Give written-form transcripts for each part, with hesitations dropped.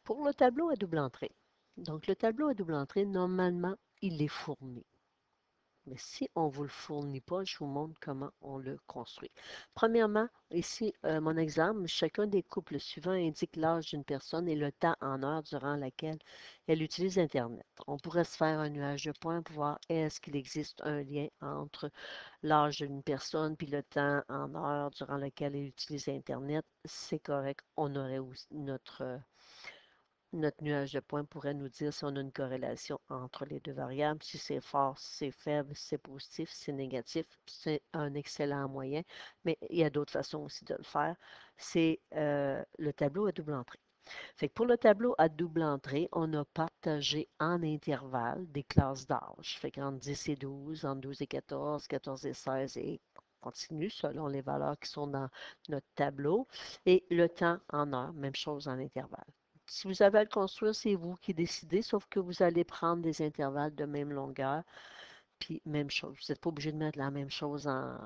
Pour le tableau à double entrée. Donc, le tableau à double entrée, normalement, il est fourni. Mais si on ne vous le fournit pas, je vous montre comment on le construit. Premièrement, ici, mon exemple, chacun des couples suivants indique l'âge d'une personne et le temps en heure durant laquelle elle utilise Internet. On pourrait se faire un nuage de points pour voir est-ce qu'il existe un lien entre l'âge d'une personne puis le temps en heure durant lequel elle utilise Internet. C'est correct. On aurait aussi notre nuage de points pourrait nous dire si on a une corrélation entre les deux variables, si c'est fort, si c'est faible, si c'est positif, si c'est négatif. C'est un excellent moyen, mais il y a d'autres façons aussi de le faire. C'est le tableau à double entrée. Fait que pour le tableau à double entrée, on a partagé en intervalles des classes d'âge. Fait qu'entre 10 et 12, entre 12 et 14, 14 et 16 et continue selon les valeurs qui sont dans notre tableau. Et le temps en heure, même chose en intervalle. Si vous avez à le construire, c'est vous qui décidez, sauf que vous allez prendre des intervalles de même longueur, puis même chose. Vous n'êtes pas obligé de mettre la même chose en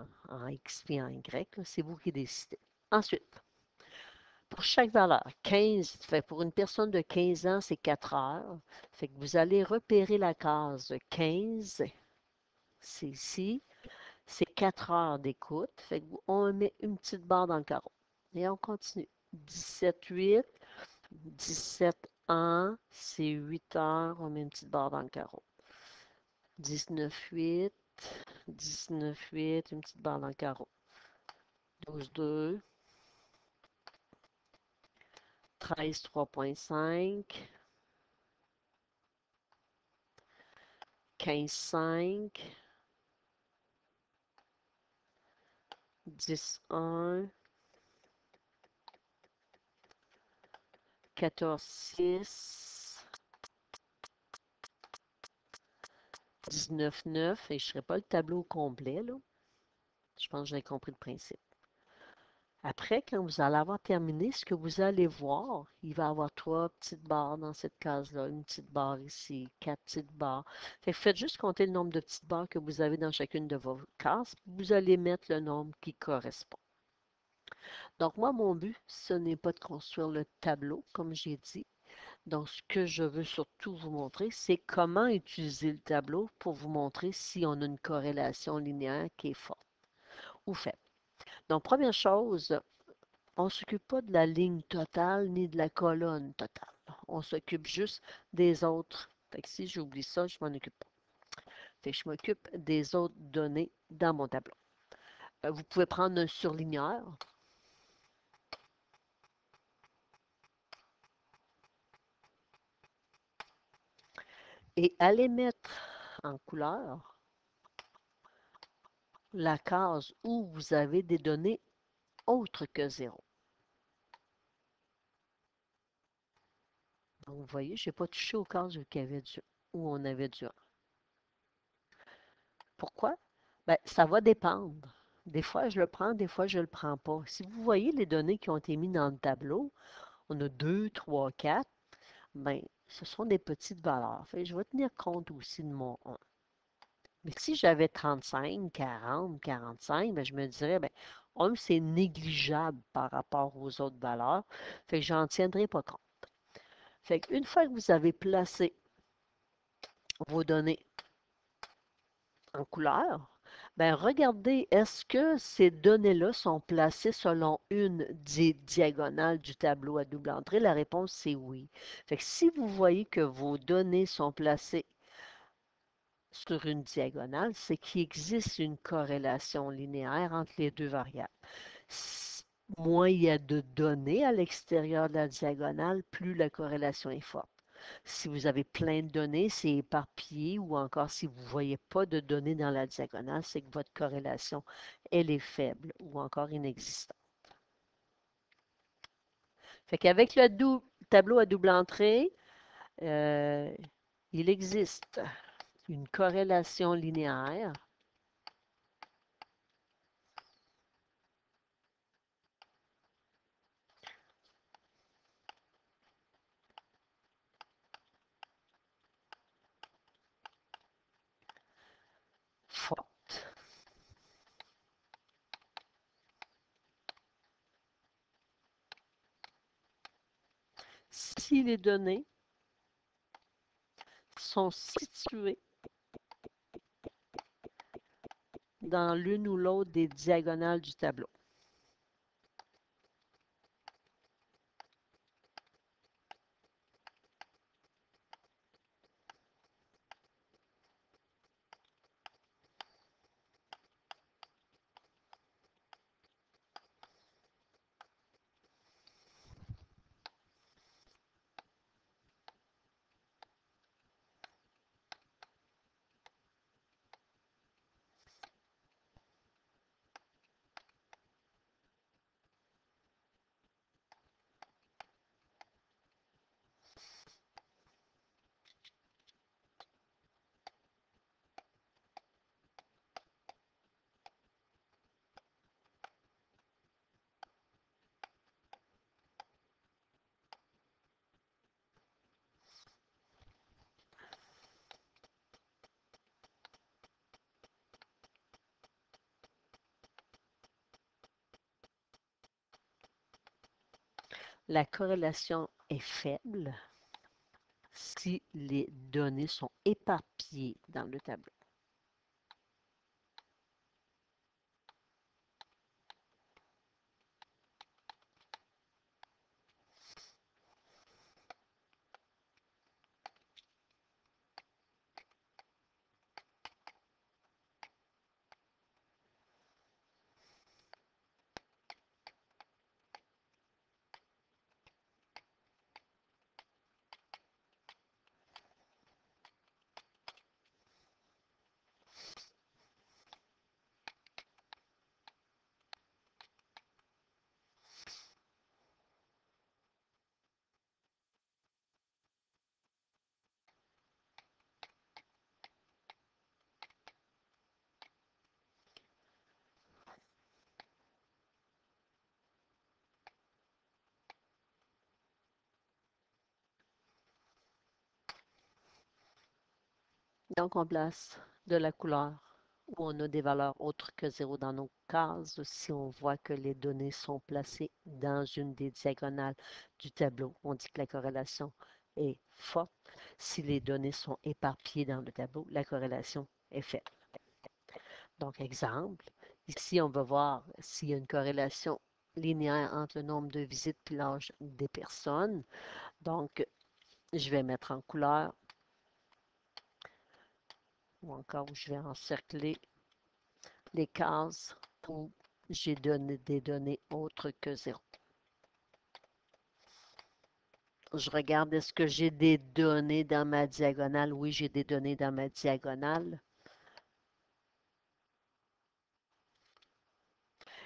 X puis en Y, c'est vous qui décidez. Ensuite, pour chaque valeur, 15, fait pour une personne de 15 ans, c'est 4 heures. Fait que vous allez repérer la case 15, c'est ici, c'est 4 heures d'écoute. Fait que on met une petite barre dans le carreau. Et on continue. 17, 8, 17 ans, c'est 8 heures, on met une petite barre dans le carreau. 19, 8, 19, 8, une petite barre dans le carreau. 12, 2, 13, 3,5, 15, 5, 10, 1, 14, 6, 19, 9, et je ne ferai pas le tableau complet, là. Je pense que j'ai compris le principe. Après, quand vous allez avoir terminé, ce que vous allez voir, il va y avoir 3 petites barres dans cette case-là, une petite barre ici, 4 petites barres. Fait que faites juste compter le nombre de petites barres que vous avez dans chacune de vos cases. Vous allez mettre le nombre qui correspond. Donc, moi, mon but, ce n'est pas de construire le tableau, comme j'ai dit. Donc, ce que je veux surtout vous montrer, c'est comment utiliser le tableau pour vous montrer si on a une corrélation linéaire qui est forte ou faible. Donc, première chose, on ne s'occupe pas de la ligne totale ni de la colonne totale. On s'occupe juste des autres. Fait que si j'oublie ça, je m'en occupe pas. Fait que je m'occupe des autres données dans mon tableau. Vous pouvez prendre un surligneur et aller mettre en couleur la case où vous avez des données autres que 0. Donc, vous voyez, je n'ai pas touché aux cases où on avait du 1. Pourquoi? Ben, ça va dépendre. Des fois, je le prends, des fois, je ne le prends pas. Si vous voyez les données qui ont été mises dans le tableau, on a 2, 3, 4, ben, ce sont des petites valeurs. Fait que je vais tenir compte aussi de mon 1. Mais si j'avais 35, 40, 45, ben, je me dirais, ben, 1, c'est négligeable par rapport aux autres valeurs. Fait que j'en tiendrai pas compte. Fait qu'une fois que vous avez placé vos données en couleur, ben regardez, est-ce que ces données-là sont placées selon une des diagonales du tableau à double entrée? La réponse, c'est oui. Fait que si vous voyez que vos données sont placées sur une diagonale, c'est qu'il existe une corrélation linéaire entre les deux variables. Moins il y a de données à l'extérieur de la diagonale, plus la corrélation est forte. Si vous avez plein de données, c'est éparpillé, ou encore si vous ne voyez pas de données dans la diagonale, c'est que votre corrélation, elle est faible ou encore inexistante. Fait qu'avec le tableau à double entrée, euh, il existe une corrélation linéaire forte. si les données sont situées dans l'une ou l'autre des diagonales du tableau. La corrélation est faible si les données sont éparpillées dans le tableau. Donc, on place de la couleur où on a des valeurs autres que 0 dans nos cases. Si on voit que les données sont placées dans une des diagonales du tableau, on dit que la corrélation est forte. Si les données sont éparpillées dans le tableau, la corrélation est faible. Donc, exemple, ici, on va voir s'il y a une corrélation linéaire entre le nombre de visites et l'âge des personnes. Donc, je vais mettre en couleur ou encore je vais encercler les cases où j'ai donné des données autres que 0. Je regarde, est-ce que j'ai des données dans ma diagonale? Oui, j'ai des données dans ma diagonale.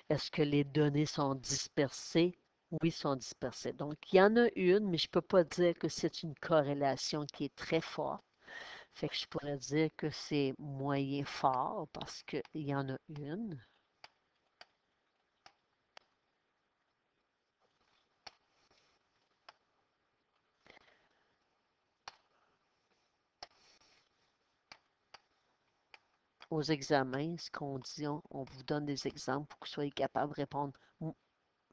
Est-ce que les données sont dispersées? Oui, sont dispersées. Donc, il y en a une, mais je ne peux pas dire que c'est une corrélation qui est très forte. Fait que je pourrais dire que c'est moyen fort parce qu'il y en a une. Aux examens, ce qu'on dit, on vous donne des exemples pour que vous soyez capable de répondre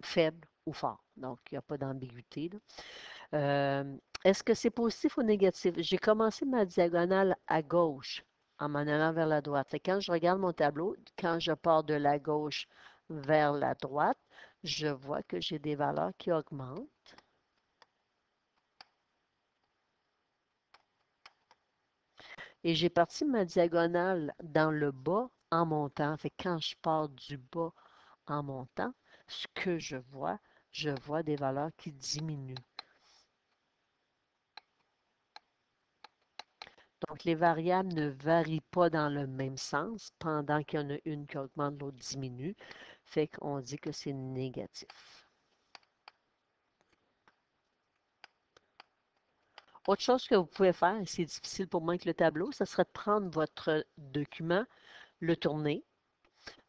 faible ou fort. Donc, il n'y a pas d'ambiguïté. Est-ce que c'est positif ou négatif? J'ai commencé ma diagonale à gauche en m'en allant vers la droite. Et quand je regarde mon tableau, quand je pars de la gauche vers la droite, je vois que j'ai des valeurs qui augmentent. Et j'ai parti ma diagonale dans le bas en montant. Fait que quand je pars du bas en montant, ce que je vois des valeurs qui diminuent. Donc, les variables ne varient pas dans le même sens pendant qu'il y en a une qui augmente, l'autre diminue. Fait qu'on dit que c'est négatif. Autre chose que vous pouvez faire, et c'est difficile pour moi avec le tableau, ce serait de prendre votre document, le tourner.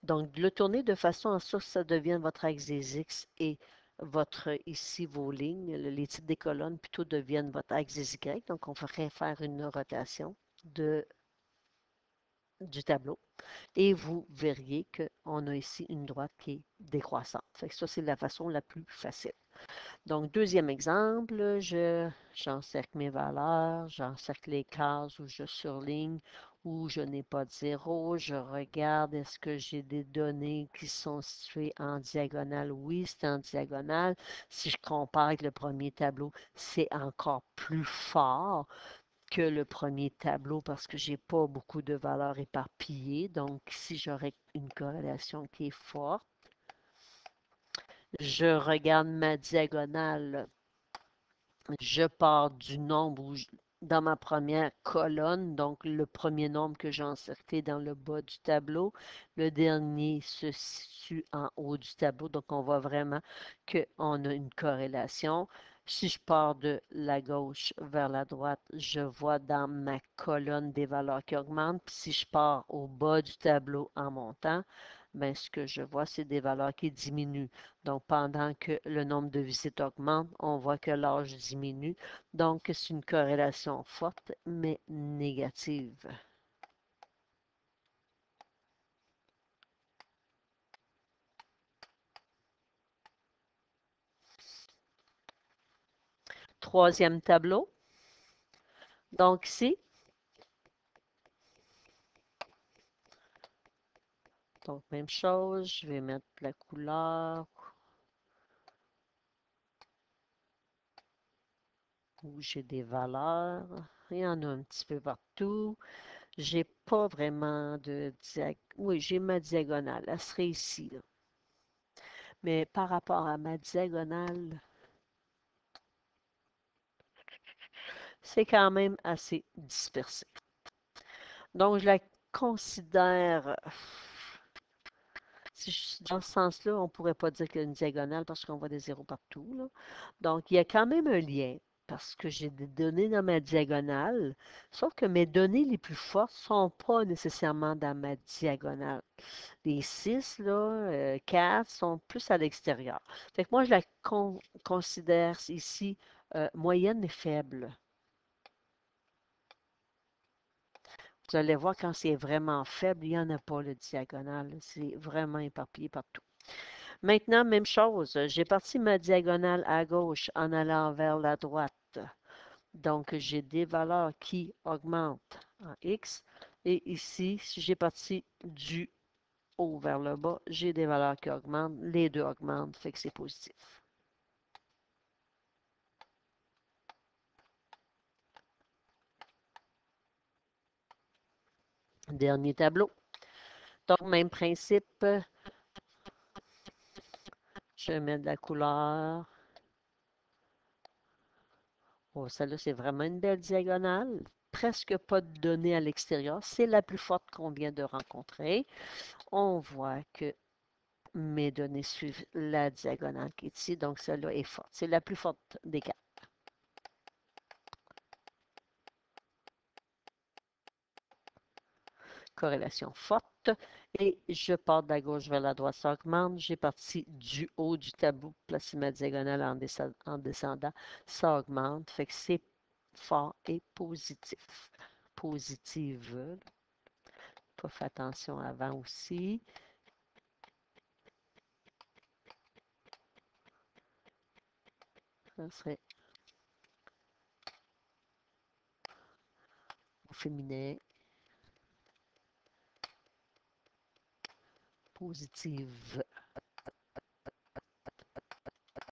Donc, le tourner de façon à ce que ça devienne votre axe des X et votre, ici, vos lignes, les titres des colonnes, plutôt deviennent votre axe des Y. Donc, on ferait faire une rotation du tableau. Et vous verriez qu'on a ici une droite qui est décroissante. Fait que ça, c'est la façon la plus facile. Donc, deuxième exemple, j'encercle mes valeurs, j'encercle les cases où je surligne, où je n'ai pas de zéro. Je regarde, est-ce que j'ai des données qui sont situées en diagonale? Oui, c'est en diagonale. Si je compare avec le premier tableau, c'est encore plus fort que le premier tableau parce que j'ai pas beaucoup de valeurs éparpillées. Donc, si j'aurais une corrélation qui est forte, je regarde ma diagonale. Je pars du nombre dans ma première colonne, donc le premier nombre que j'ai encerclé dans le bas du tableau. Le dernier se situe en haut du tableau, donc on voit vraiment qu'on a une corrélation. Si je pars de la gauche vers la droite, je vois dans ma colonne des valeurs qui augmentent. Puis si je pars au bas du tableau en montant, ben, ce que je vois, c'est des valeurs qui diminuent. Donc, pendant que le nombre de visites augmente, on voit que l'âge diminue. Donc, c'est une corrélation forte, mais négative. Troisième tableau. Donc, ici, donc même chose, je vais mettre la couleur où j'ai des valeurs. Il y en a un petit peu partout. J'ai pas vraiment de diagonale. Oui, j'ai ma diagonale. Elle serait ici, là. Mais par rapport à ma diagonale, c'est quand même assez dispersé. Donc, je la considère, dans ce sens-là, on ne pourrait pas dire qu'il y a une diagonale parce qu'on voit des zéros partout, là. Donc, il y a quand même un lien parce que j'ai des données dans ma diagonale, sauf que mes données les plus fortes ne sont pas nécessairement dans ma diagonale. Les 6, là, 4 sont plus à l'extérieur. Fait que moi, je la considère ici moyenne mais faible. Vous allez voir quand c'est vraiment faible, il n'y en a pas le diagonale. C'est vraiment éparpillé partout. Maintenant, même chose. J'ai parti ma diagonale à gauche en allant vers la droite. Donc, j'ai des valeurs qui augmentent en X. Et ici, si j'ai parti du haut vers le bas, j'ai des valeurs qui augmentent. Les deux augmentent, fait que c'est positif. Dernier tableau. Donc, même principe. Je mets de la couleur. Oh, celle-là, c'est vraiment une belle diagonale. Presque pas de données à l'extérieur. C'est la plus forte qu'on vient de rencontrer. On voit que mes données suivent la diagonale qui est ici. Donc, celle-là est forte. C'est la plus forte des quatre. Corrélation forte. Et je pars de la gauche vers la droite, ça augmente. J'ai parti du haut du tableau, placer ma diagonale en descendant. Ça augmente. Fait que c'est fort et positif. Positive. Faut faire attention avant aussi. Ça serait au féminin. Positive.